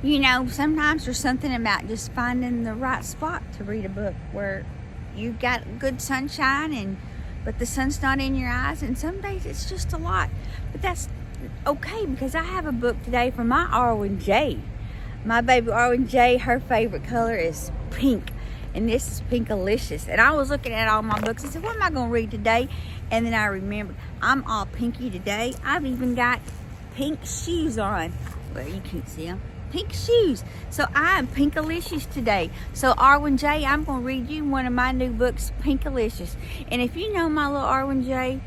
You know, sometimes there's something about just finding the right spot to read a book where you got good sunshine but the sun's not in your eyes, and some days it's just a lot. But that's okay, because I have a book today from my Arwen J. My baby Arwen J, her favorite color is pink, and this is Pinkalicious. And I was looking at all my books and said, what am I going to read today? And then I remembered, I'm all pinky today. I've even got pink shoes on. Well, you can't see them. Pink shoes. So I'm Pinkalicious today. So Arwen J, I'm going to read you one of my new books, Pinkalicious. And if you know my little Arwen J,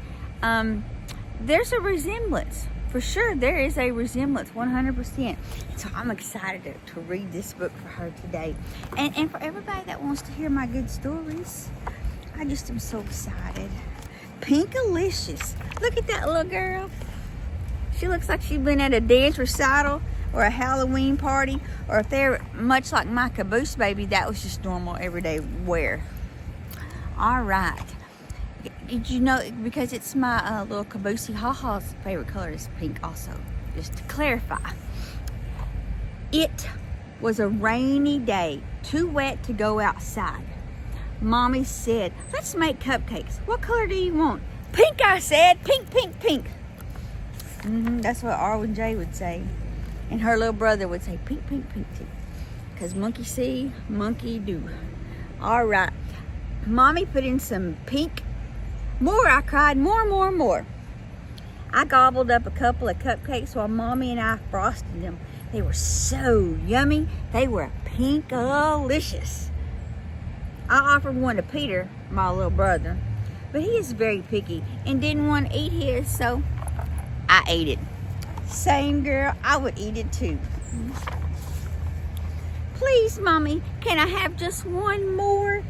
there's a resemblance. For sure, there is a resemblance, 100%. So I'm excited to read this book for her today. And for everybody that wants to hear my good stories, I just am so excited. Pinkalicious. Look at that little girl. She looks like she's been at a dance recital or a Halloween party, or if they're much like my caboose baby, that was just normal everyday wear. All right. Did you know, because it's my little caboosey ha-ha's favorite color is pink also, just to clarify. It was a rainy day, too wet to go outside. Mommy said, let's make cupcakes. What color do you want? Pink, I said. Pink, pink, pink. That's what Arwen J would say. And her little brother would say, pink, pink, pink too. Because monkey see, monkey do. All right. Mommy put in some pink. More, I cried. More, more, more. I gobbled up a couple of cupcakes while Mommy and I frosted them. They were so yummy. They were Pinkalicious. I offered one to Peter, my little brother, but he is very picky and didn't want to eat his, so I ate it. Same girl, I would eat it too. Please, Mommy, can I have just one more?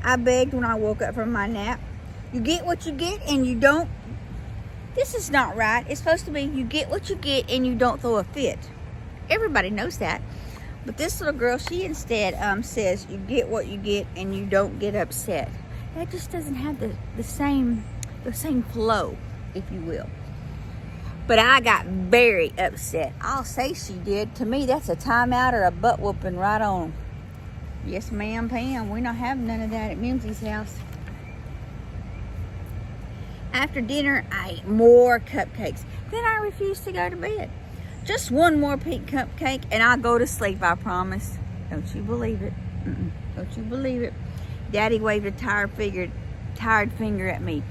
I begged when I woke up from my nap. You get what you get and you don't. This is not right. It's supposed to be you get what you get and you don't throw a fit. Everybody knows that. But this little girl, she instead says you get what you get and you don't get upset. That just doesn't have the same flow, if you will. But I got very upset. I'll say she did. To me, that's a timeout or a butt whooping right on. Yes, ma'am, Pam. We're not having none of that at Mimzie's house. After dinner, I ate more cupcakes. Then I refused to go to bed. Just one more pink cupcake and I'll go to sleep, I promise. Don't you believe it? Don't you believe it? Daddy waved a tired finger at me.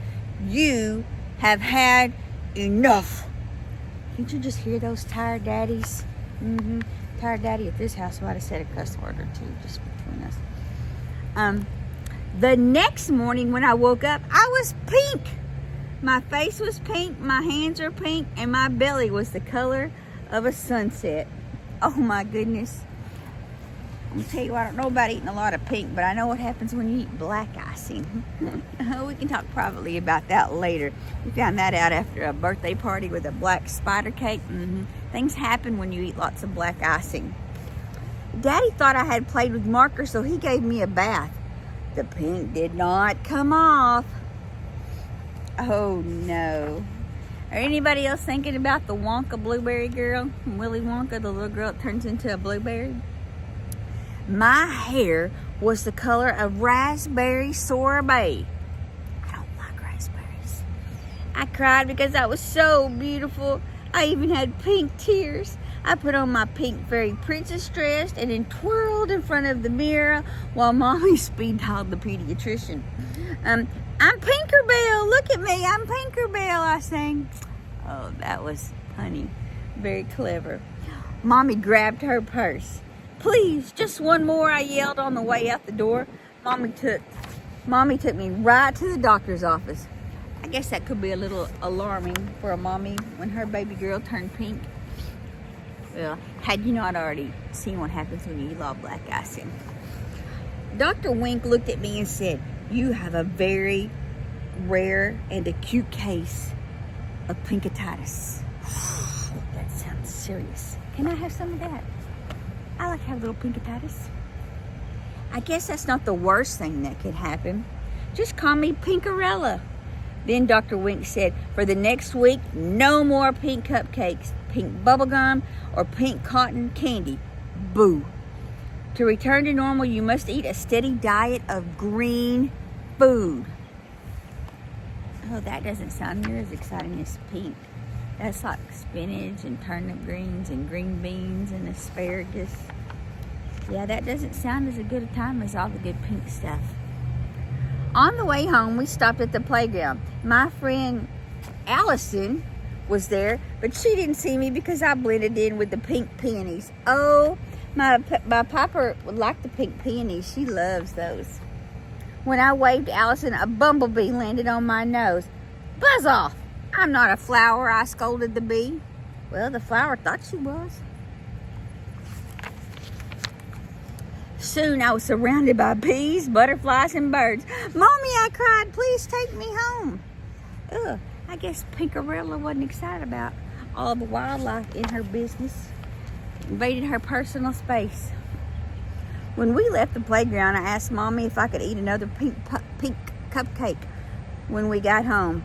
You have had enough. Can't you just hear those tired daddies? Tired daddy at this house might have said a cuss word or two just between us. The next morning when I woke up, I was pink. My face was pink, my hands are pink, and my belly was the color of a sunset. Oh my goodness. I'm gonna tell you, I don't know about eating a lot of pink, but I know what happens when you eat black icing. We can talk privately about that later. We found that out after a birthday party with a black spider cake. Things happen when you eat lots of black icing. Daddy thought I had played with markers, so he gave me a bath. The pink did not come off. Oh no. Are anybody else thinking about the Wonka blueberry girl? Willy Wonka, the little girl that turns into a blueberry? My hair was the color of raspberry sorbet. I don't like raspberries. I cried because I was so beautiful. I even had pink tears. I put on my pink fairy princess dress and then twirled in front of the mirror while Mommy speed dialed the pediatrician. I'm Pinkerbell. Look at me. I'm Pinkerbell, I sang. Oh, that was funny. Very clever. Mommy grabbed her purse. Please, just one more, I yelled on the way out the door. Mommy took me right to the doctor's office. I guess that could be a little alarming for a mommy when her baby girl turned pink. Well, had you not already seen what happens when you eat a lot of black icing. Dr. Wink looked at me and said, you have a very rare and acute case of pinkatitis. That sounds serious. Can I have some of that? I like to have a little pinkatitis. I guess that's not the worst thing that could happen. Just call me Pinkarella. Then Dr. Wink said, for the next week, no more pink cupcakes, pink bubblegum, or pink cotton candy. Boo. To return to normal, you must eat a steady diet of green food. Oh, that doesn't sound near as exciting as pink. That's like spinach and turnip greens and green beans and asparagus. Yeah, that doesn't sound as good a time as all the good pink stuff. On the way home, we stopped at the playground. My friend Allison was there, but she didn't see me because I blended in with the pink peonies. Oh, my papa would like the pink peonies. She loves those. When I waved Allison, a bumblebee landed on my nose. Buzz off! I'm not a flower, I scolded the bee. Well, the flower thought she was. Soon I was surrounded by bees, butterflies, and birds. Mommy, I cried, please take me home. Ugh, I guess Pinkarilla wasn't excited about all the wildlife in her business. Invaded her personal space. When we left the playground, I asked Mommy if I could eat another pink cupcake when we got home.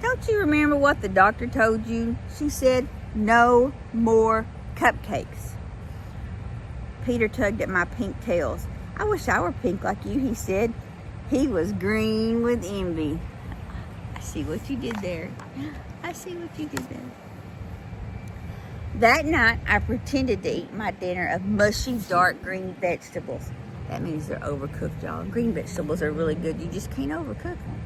Don't you remember what the doctor told you? She said, no more cupcakes. Peter tugged at my pink tails. I wish I were pink like you, he said. He was green with envy. I see what you did there. I see what you did there. That night, I pretended to eat my dinner of mushy, dark green vegetables. That means they're overcooked, y'all. Green vegetables are really good. You just can't overcook them.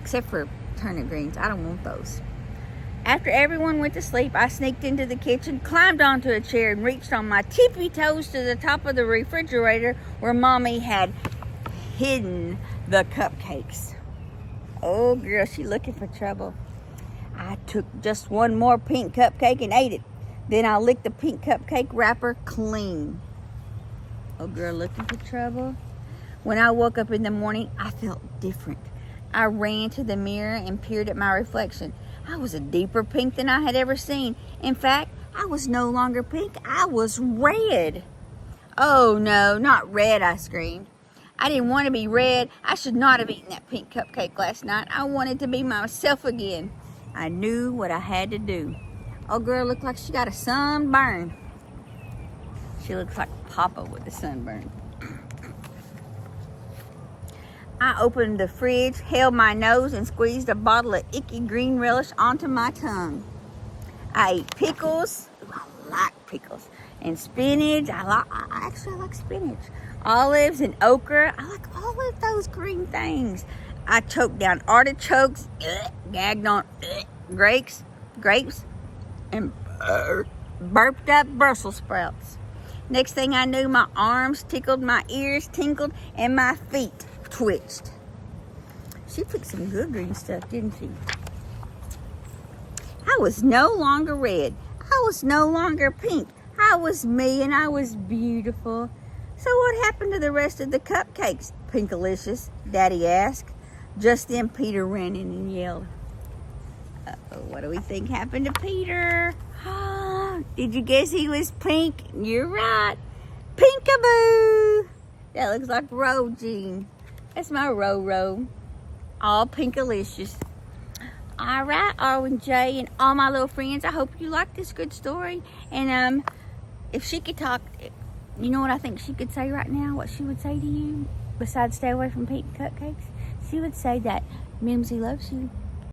Except for turnip greens. I don't want those. After everyone went to sleep, I sneaked into the kitchen, climbed onto a chair, and reached on my tippy toes to the top of the refrigerator where Mommy had hidden the cupcakes. Oh, girl, she's looking for trouble. I took just one more pink cupcake and ate it. Then I licked the pink cupcake wrapper clean. Oh, girl, looking for trouble? When I woke up in the morning, I felt different. I ran to the mirror and peered at my reflection. I was a deeper pink than I had ever seen. In fact, I was no longer pink. I was red. Oh, no, not red, I screamed. I didn't want to be red. I should not have eaten that pink cupcake last night. I wanted to be myself again. I knew what I had to do. Oh, girl looked like she got a sunburn. She looks like Papa with a sunburn. I opened the fridge, held my nose, and squeezed a bottle of icky green relish onto my tongue. I ate pickles. Ooh, I like pickles. And spinach. I actually like spinach. Olives and okra. I like all of those green things. I choked down artichokes, gagged on grapes, and burped up Brussels sprouts. Next thing I knew, my arms tickled, my ears tingled, and my feet twitched. She picked some good green stuff, didn't she? I was no longer red. I was no longer pink. I was me, and I was beautiful. So what happened to the rest of the cupcakes, Pinkalicious? Daddy asked. Just then Peter ran in and yelled. Uh-oh, what do we think happened to Peter? Did you guess he was pink? You're right. Pinkaboo! That looks like Ro Jean. That's my Ro. All Pinkalicious. All right, Arwen J and all my little friends, I hope you like this good story. And if she could talk, you know what I think she could say right now? What she would say to you, besides stay away from pink cupcakes? She would say that Mimzie loves you.